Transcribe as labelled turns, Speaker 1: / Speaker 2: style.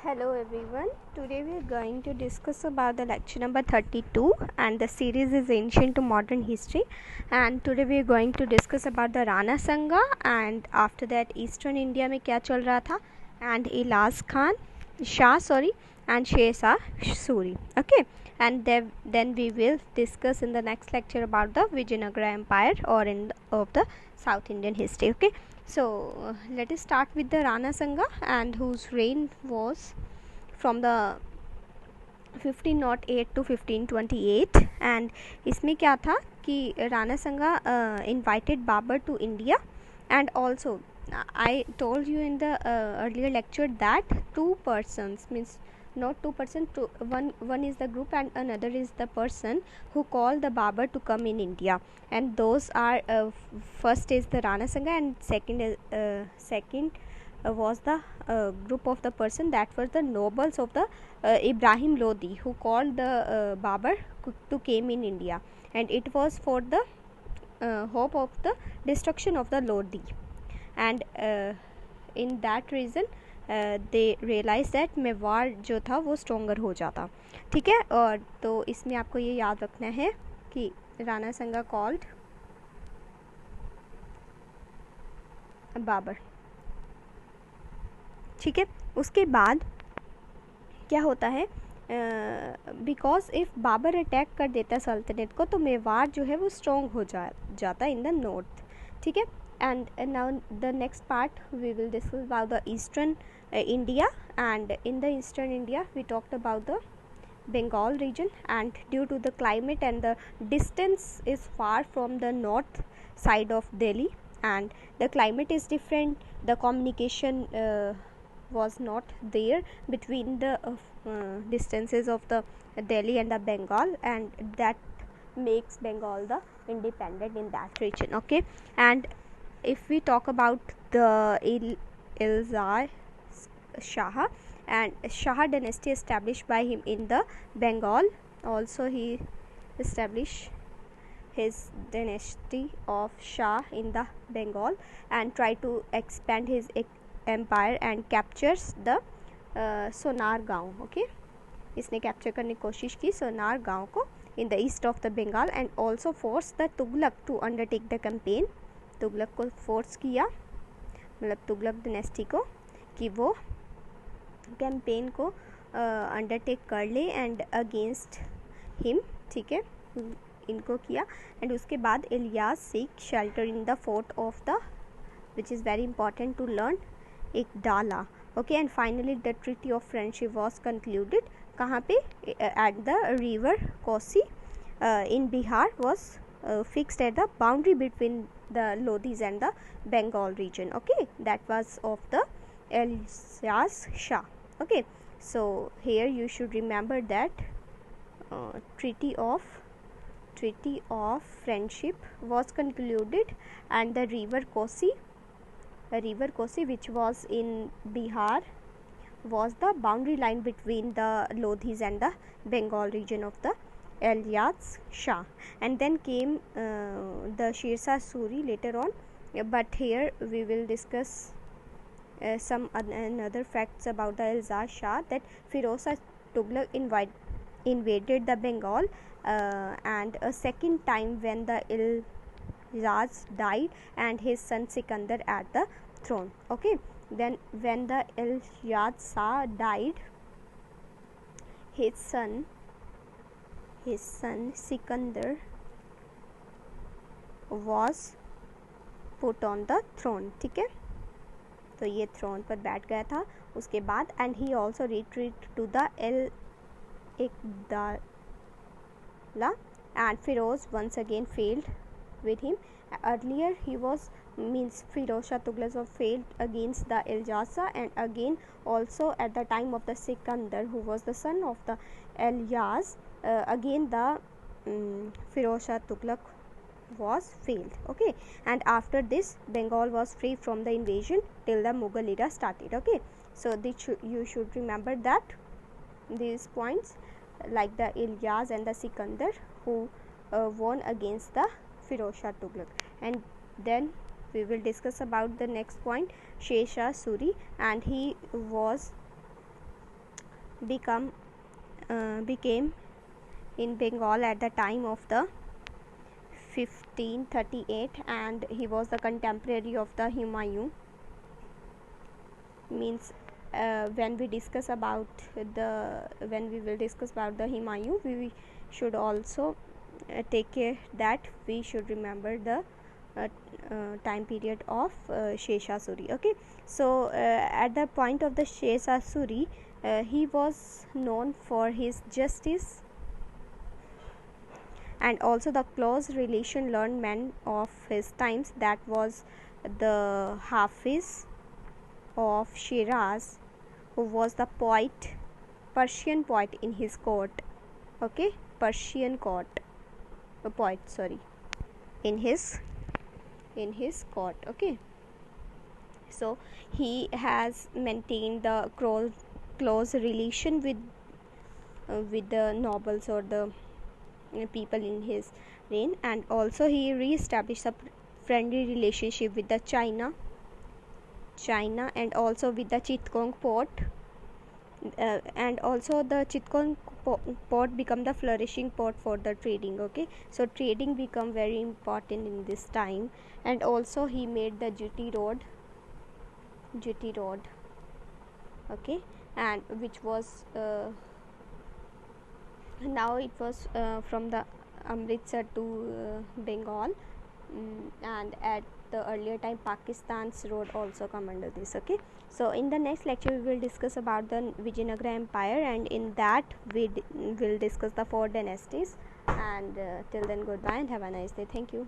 Speaker 1: Hello everyone. Today we are going to discuss about the lecture number 32 and the series is Ancient to Modern History, and today we are going to discuss about the Rana Sanga and after that Eastern India में क्या चल रहा था and Ilaz Khan Shah and Sher Suri. Okay, and then we will discuss in the next lecture about the Vijayanagara Empire or of the South Indian history. Okay, so let us start with the Rana Sanga and whose reign was from the 1508 to 1528 and इसमें क्या था कि राणा संगा invited Babur to India, and also I told you in the earlier lecture that two persons means not two person two one is the group and another is the person who called the Babur to come in India, and those are first is the Rana Sanga and second was the group of the person that was the nobles of the Ibrahim Lodi who called the Babur to came in India, and it was for the hope of the destruction of the Lodi, and in that reason they realized that Mewar जो था वो stronger हो जाता. ठीक है, और तो इसमें आपको ये याद रखना है कि राणा संगा कॉल्ड बाबर. ठीक है, उसके बाद क्या होता है, बिकॉज इफ़ बाबर अटैक कर देता सल्तनत को तो मेवाड़ जो है वो स्ट्रॉन्ग हो जाता इन द नॉर्थ. ठीक है, and now the next part we will discuss about the eastern India, and in the eastern India we talked about the Bengal region, and due to the climate and the distance is far from the north side of Delhi and the climate is different, the communication was not there between the distances of the Delhi and the Bengal, and that makes Bengal the independent in that region. Okay, and if we talk about the Ilzar Shah and Shah dynasty established by him in the Bengal, also he established his dynasty of Shah in the Bengal and try to expand his empire and captures the सोनार गांव. Okay, इसने capture करने की कोशिश की Sonargaon को in the east of the Bengal and also force the Tughlaq to undertake the campaign. Tughlaq को force किया, मतलब तुगलक डिनेस्टी को, कि वो कैंपेन को अंडरटेक कर ले एंड अगेंस्ट हिम. ठीक है, इनको किया एंड उसके बाद Ilyas seek shelter in the fort of the which is very important to learn Ikdala. Okay, and finally the treaty of friendship was concluded. कहाँ पे? At the river Kosi in Bihar was fixed at the boundary between the Lodhis and the Bengal region. Okay, that was of the Ilyas Shah. Okay, so here you should remember that treaty of friendship was concluded, and the river Kosi which was in Bihar was the boundary line between the Lodhis and the Bengal region of the Ilyas Shah, and then came the Sher Suri later on, but here we will discuss some another facts about the Ilyas Shah, that Firoz Tughlaq invaded the Bengal and a second time when the Ilyas died and his son Sikandar at the throne. Okay, then when the Ilyas Shah died, his son Sikandar was put on the throne. ठीक है, तो ये throne पर बैठ गया था उसके बाद, and he also retreated to the Ikdala, and Firoz once again failed with him. Earlier he was Firoz Shah Tughlaq was failed against the Ilyas Shah, and again also at the time of the Sikandar, who was the son of the Ilyas, again the Firoz Shah Tughlaq was failed. Okay, and after this Bengal was free from the invasion till the Mughal era started. Okay, so you should remember that these points, like the Ilyas and the Sikandar who won against the Firoz Shah Tughlaq. And then we will discuss about the next point, Sher Suri, and he was became in Bengal at the time of the 1538, and he was the contemporary of the Humayun. Means when we will discuss about the Humayun, we should also take care that we should remember the time period of Shesha Suri. Okay, so at the point of the Shesha Suri, he was known for his justice and also the close relation learned men of his times, that was the Hafiz of Shiraz, who was the Persian poet in his court. Okay, Persian poet, sorry, in his court. Okay, so he has maintained the close relation with the nobles or the people in his reign, and also he re-established a friendly relationship with the China, and also with the Chittagong port, and also the Chittagong port become the flourishing port for the trading. Okay, so trading become very important in this time, and also he made the GT road. Okay, and which was now it was from the Amritsar to Bengal, and at the earlier time Pakistan's road also come under this. Okay, so in the next lecture we will discuss about the Vijayanagara Empire, and in that we will discuss the 4 dynasties. And till then, goodbye and have a nice day. Thank you.